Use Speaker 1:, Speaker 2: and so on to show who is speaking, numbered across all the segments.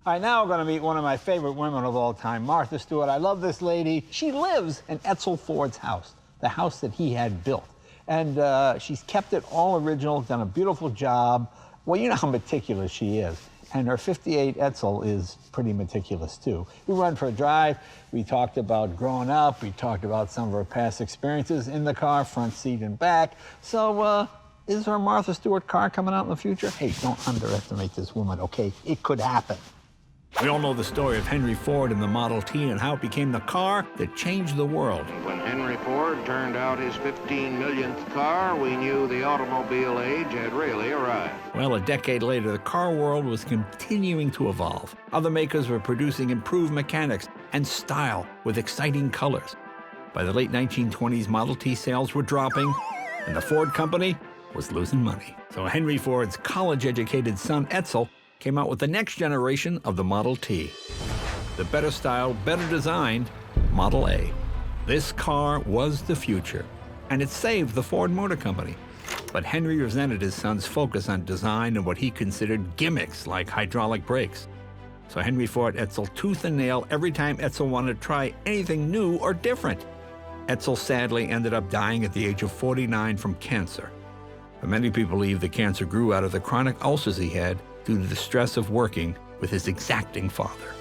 Speaker 1: All right, now we're going to meet one of my favorite women of all time, Martha Stewart. I love this lady. She lives in Edsel Ford's house, the house that he had built. And she's kept it all original, done a beautiful job. Well, you know how meticulous she is. And her 58 Edsel is pretty meticulous, too. We went for a drive. We talked about growing up. We talked about some of her past experiences in the car, front seat and back. So, is there a Martha Stewart car coming out in the future? Hey, don't underestimate this woman, okay? It could happen.
Speaker 2: We all know the story of Henry Ford and the Model T and how it became the car that changed the world.
Speaker 3: When Henry Ford turned out his 15 millionth car, we knew the automobile age had really arrived.
Speaker 2: Well, a decade later, the car world was continuing to evolve. Other makers were producing improved mechanics and style with exciting colors. By the late 1920s, Model T sales were dropping, and the Ford company was losing money. So Henry Ford's college-educated son, Edsel, came out with the next generation of the Model T. The better style, better designed Model A. This car was the future, and it saved the Ford Motor Company. But Henry resented his son's focus on design and what he considered gimmicks like hydraulic brakes. So Henry fought Edsel tooth and nail every time Edsel wanted to try anything new or different. Edsel sadly ended up dying at the age of 49 from cancer. But many people believe the cancer grew out of the chronic ulcers he had due to the stress of working with his exacting father.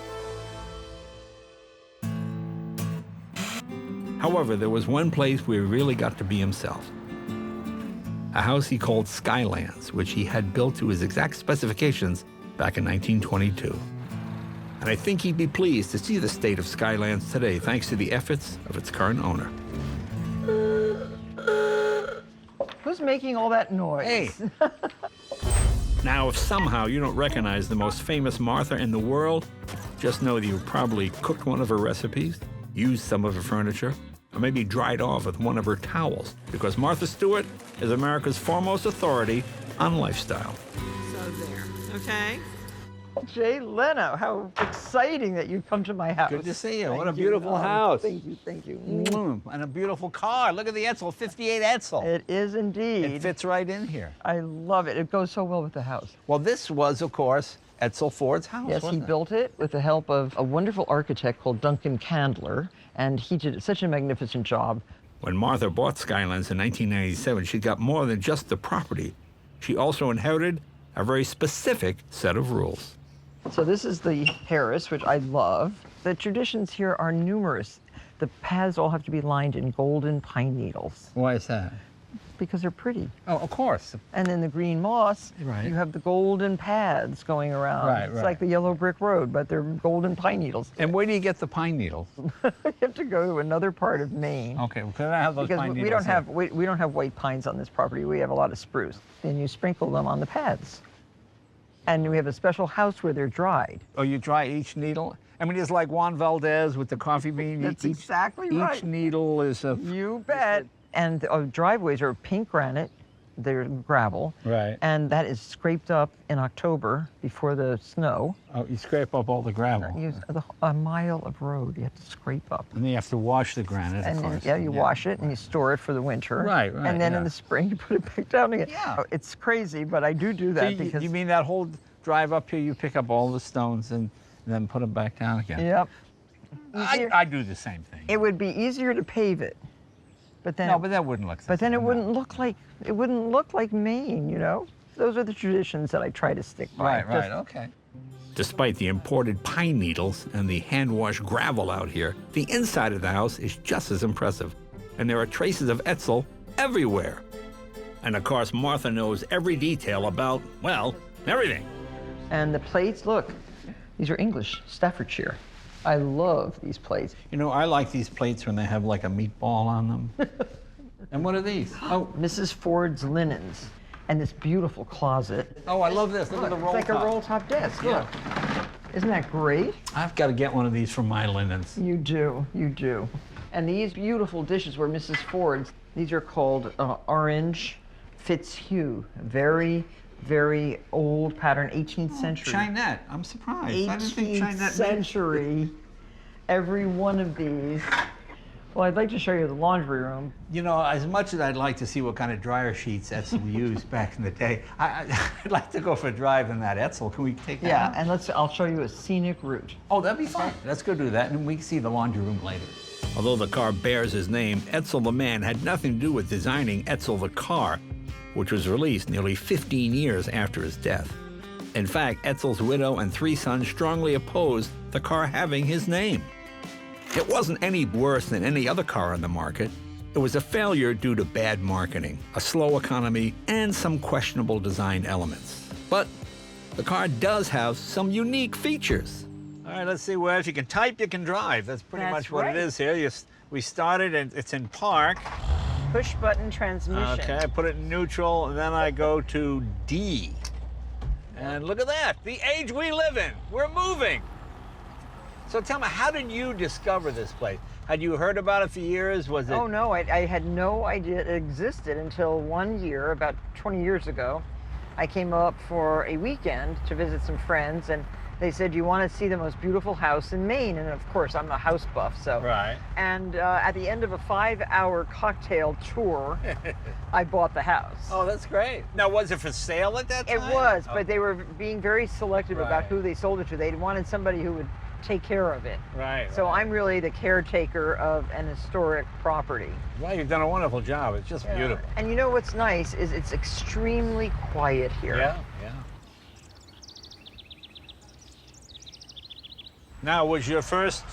Speaker 2: However, there was one place where he really got to be himself. A house he called Skylands, which he had built to his exact specifications back in 1922. And I think he'd be pleased to see the state of Skylands today, thanks to the efforts of its current owner.
Speaker 4: Who's making all that noise?
Speaker 2: Hey. Now, if somehow you don't recognize the most famous Martha in the world, just know that you probably cooked one of her recipes, used some of her furniture, or maybe dried off with one of her towels, because Martha Stewart is America's foremost authority on lifestyle.
Speaker 5: So there, okay?
Speaker 4: Jay Leno, how exciting that you've come to my house.
Speaker 1: Good to see you.
Speaker 4: Thank
Speaker 1: What a
Speaker 4: you.
Speaker 1: beautiful house.
Speaker 4: Thank you, thank you.
Speaker 1: And a beautiful car. Look at the Edsel, 58 Edsel.
Speaker 4: It is indeed.
Speaker 1: It fits right in here.
Speaker 4: I love it. It goes so well with the house.
Speaker 1: Well, this was, of course, Edsel Ford's house,
Speaker 4: Yes, he
Speaker 1: wasn't it?
Speaker 4: built it with the help of a wonderful architect called Duncan Candler, and he did such a magnificent job.
Speaker 2: When Martha bought Skylands in 1997, she got more than just the property. She also inherited a very specific set of rules.
Speaker 4: So this is the Harris, which I love. The traditions here are numerous. The paths all have to be lined in golden pine needles
Speaker 1: Why is that?
Speaker 4: because they're pretty.
Speaker 1: Oh, of course.
Speaker 4: And then the green moss,
Speaker 1: Right.
Speaker 4: you have the golden paths going around.
Speaker 1: Right,
Speaker 4: It's
Speaker 1: right.
Speaker 4: like the yellow brick road, but they're golden pine needles.
Speaker 1: And where do you get the pine needles?
Speaker 4: You have to go to another part of Maine.
Speaker 1: Okay, well, can I have those
Speaker 4: Because
Speaker 1: pine needles?
Speaker 4: we don't
Speaker 1: here?
Speaker 4: have we don't have white pines on this property. We have a lot of spruce. Then you sprinkle them on the paths. And we have a special house where they're dried.
Speaker 1: Oh, you dry each needle? I mean, it's like Juan Valdez with the coffee bean.
Speaker 4: That's exactly right.
Speaker 1: Each needle is a...
Speaker 4: You bet. And the driveways are pink granite. They're gravel.
Speaker 1: Right.
Speaker 4: And that is scraped up in October before the snow.
Speaker 1: Oh, you scrape up all the gravel.
Speaker 4: A mile of road you have to scrape up.
Speaker 1: And then you have to wash the granite, of
Speaker 4: And then,
Speaker 1: course.
Speaker 4: yeah, you wash it and you store it for the winter.
Speaker 1: Right, right,
Speaker 4: And then
Speaker 1: yeah.
Speaker 4: in the spring you put it back down again.
Speaker 1: Yeah.
Speaker 4: Oh, it's crazy, but I do
Speaker 1: So
Speaker 4: that because.
Speaker 1: you mean that whole drive up here, you pick up all the stones and then put them back down again?
Speaker 4: Yep.
Speaker 1: I do the same thing.
Speaker 4: It would be easier to pave it, but then.
Speaker 1: No, but that wouldn't look.
Speaker 4: But then it
Speaker 1: no.
Speaker 4: wouldn't look like Maine, you know. Those are the traditions that I try to stick by.
Speaker 1: Right, right, okay.
Speaker 2: Despite the imported pine needles and the hand-washed gravel out here, the inside of the house is just as impressive. And there are traces of Edsel everywhere. And of course, Martha knows every detail about, well, everything.
Speaker 4: And the plates, look, these are English, Staffordshire. I love these plates.
Speaker 1: You know, I like these plates when they have like a meatball on them. And what are these?
Speaker 4: Oh, Mrs. Ford's linens. And this beautiful closet.
Speaker 1: Oh, I love this. Look at the roll
Speaker 4: It's like
Speaker 1: top.
Speaker 4: a roll top desk, look. Isn't that great?
Speaker 1: I've got to get one of these for my linens.
Speaker 4: You do, you do. And these beautiful dishes were Mrs. Ford's. These are called Orange Fitzhugh. Very, very old pattern, 18th century.
Speaker 1: Chinette. I'm surprised. I didn't think
Speaker 4: 18th
Speaker 1: Chinette
Speaker 4: century. Every one of these Well, I'd like to show you the laundry room.
Speaker 1: You know, as much as I'd like to see what kind of dryer sheets Edsel used back in the day, I'd like to go for a drive in that Edsel. Can we take that?
Speaker 4: Yeah,
Speaker 1: out?
Speaker 4: and I'll show you a scenic route.
Speaker 1: Oh, that'd be fun. Let's go do that, and we can see the laundry room later.
Speaker 2: Although the car bears his name, Edsel the man had nothing to do with designing Edsel the car, which was released nearly 15 years after his death. In fact, Edsel's widow and 3 sons strongly opposed the car having his name. It wasn't any worse than any other car on the market. It was a failure due to bad marketing, a slow economy, and some questionable design elements. But the car does have some unique features.
Speaker 1: All right, let's see. Well, if you can type, you can drive. That's pretty
Speaker 4: That's
Speaker 1: much what
Speaker 4: right.
Speaker 1: it is here. We started, and it's in park.
Speaker 4: Push button transmission.
Speaker 1: Okay, I put it in neutral, and then I go to D. And look at that, the age we live in. We're moving. So tell me, how did you discover this place? Had you heard about it for years? Was it?
Speaker 4: Oh no, I had no idea it existed until one year, about 20 years ago. I came up for a weekend to visit some friends, and they said, you want to see the most beautiful house in Maine? And of course, I'm a house buff, so.
Speaker 1: Right.
Speaker 4: And at the end of a 5-hour cocktail tour, I bought the house.
Speaker 1: Oh, that's great. Now, was it for sale at that time?
Speaker 4: It was,
Speaker 1: Oh,
Speaker 4: but they were being very selective about
Speaker 1: Right.
Speaker 4: who they sold it to. They wanted somebody who would take care of it.
Speaker 1: Right.
Speaker 4: So
Speaker 1: right.
Speaker 4: I'm really the caretaker of an historic property.
Speaker 1: Well, you've done a wonderful job. It's just beautiful.
Speaker 4: And you know what's nice is it's extremely quiet here.
Speaker 1: Yeah, yeah. Now, was your first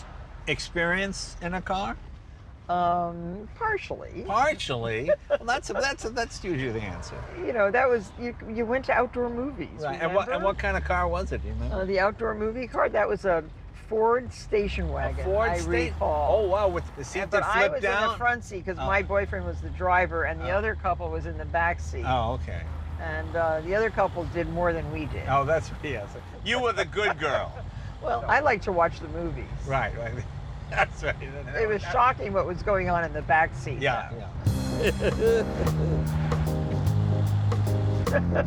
Speaker 1: experience in a car?
Speaker 4: Partially.
Speaker 1: Partially. Well, that's usually the answer.
Speaker 4: You know, that was, you went to outdoor movies.
Speaker 1: Right.
Speaker 4: Remember?
Speaker 1: And what kind of car was it? Do you remember?
Speaker 4: The outdoor movie car, that was a Ford station wagon, I recall.
Speaker 1: Oh wow, with the seat
Speaker 4: But
Speaker 1: that
Speaker 4: I
Speaker 1: flipped
Speaker 4: was
Speaker 1: down.
Speaker 4: in the front seat because my boyfriend was the driver, and the other couple was in the back seat.
Speaker 1: Oh, okay.
Speaker 4: And the other couple did more than we did.
Speaker 1: Oh, that's yes. You were the good girl.
Speaker 4: Well, I like to watch the movies.
Speaker 1: Right. Right. That's right.
Speaker 4: It was shocking what was going on in the back seat.
Speaker 1: Yeah.
Speaker 4: though.
Speaker 1: Yeah.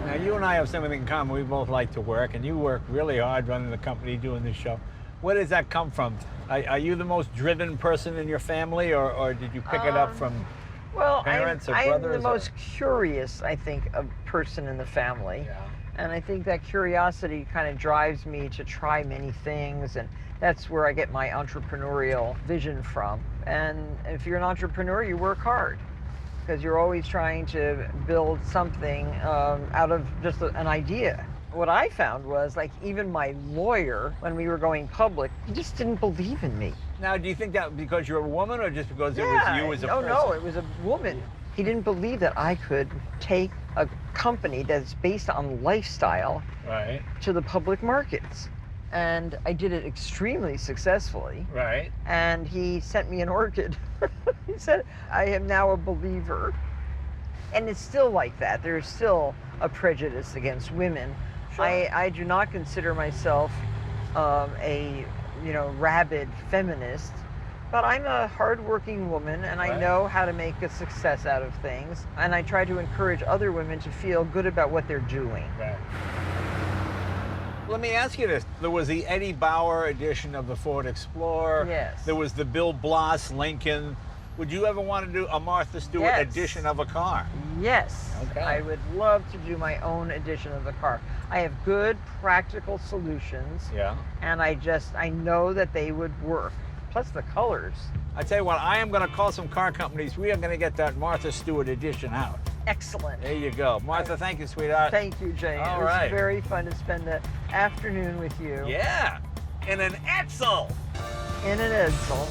Speaker 1: Now, you and I have something in common. We both like to work, and you work really hard running the company, doing this show. Where does that come from? Are you the most driven person in your family, or did you pick it up from
Speaker 4: Well,
Speaker 1: parents or
Speaker 4: I'm
Speaker 1: brothers?
Speaker 4: the most curious, I think, person in the family.
Speaker 1: Yeah.
Speaker 4: And I think that curiosity kind of drives me to try many things, and that's where I get my entrepreneurial vision from. And if you're an entrepreneur, you work hard, because you're always trying to build something out of just an idea. What I found was, like, even my lawyer, when we were going public, he just didn't believe in me.
Speaker 1: Now, do you think that because you're a woman, or just because it was you as a person?
Speaker 4: No, it was a woman. He didn't believe that I could take a company that's based on lifestyle
Speaker 1: Right.
Speaker 4: to the public markets. And I did it extremely successfully.
Speaker 1: Right.
Speaker 4: And he sent me an orchid. He said, I am now a believer. And it's still like that. There's still a prejudice against women.
Speaker 1: Sure.
Speaker 4: I do not consider myself a rabid feminist, but I'm a hardworking woman, and I
Speaker 1: Right.
Speaker 4: know how to make a success out of things. And I try to encourage other women to feel good about what they're doing.
Speaker 1: Right. Let me ask you this. There was the Eddie Bauer edition of the Ford Explorer.
Speaker 4: Yes.
Speaker 1: There was the Bill Blass Lincoln. Would you ever want to do a Martha Stewart
Speaker 4: Yes.
Speaker 1: edition of a car?
Speaker 4: Yes,
Speaker 1: Okay.
Speaker 4: I would love to do my own edition of the car. I have good practical solutions,
Speaker 1: Yeah.
Speaker 4: and I know that they would work. Plus the colors.
Speaker 1: I tell you what, I am going to call some car companies. We are going to get that Martha Stewart edition out.
Speaker 4: Excellent.
Speaker 1: There you go. Martha, thank you, sweetheart.
Speaker 4: Thank you, Jay.
Speaker 1: All
Speaker 4: It was
Speaker 1: right.
Speaker 4: very fun to spend the afternoon with you
Speaker 1: Yeah. In an Edsel.
Speaker 4: in an Edsel.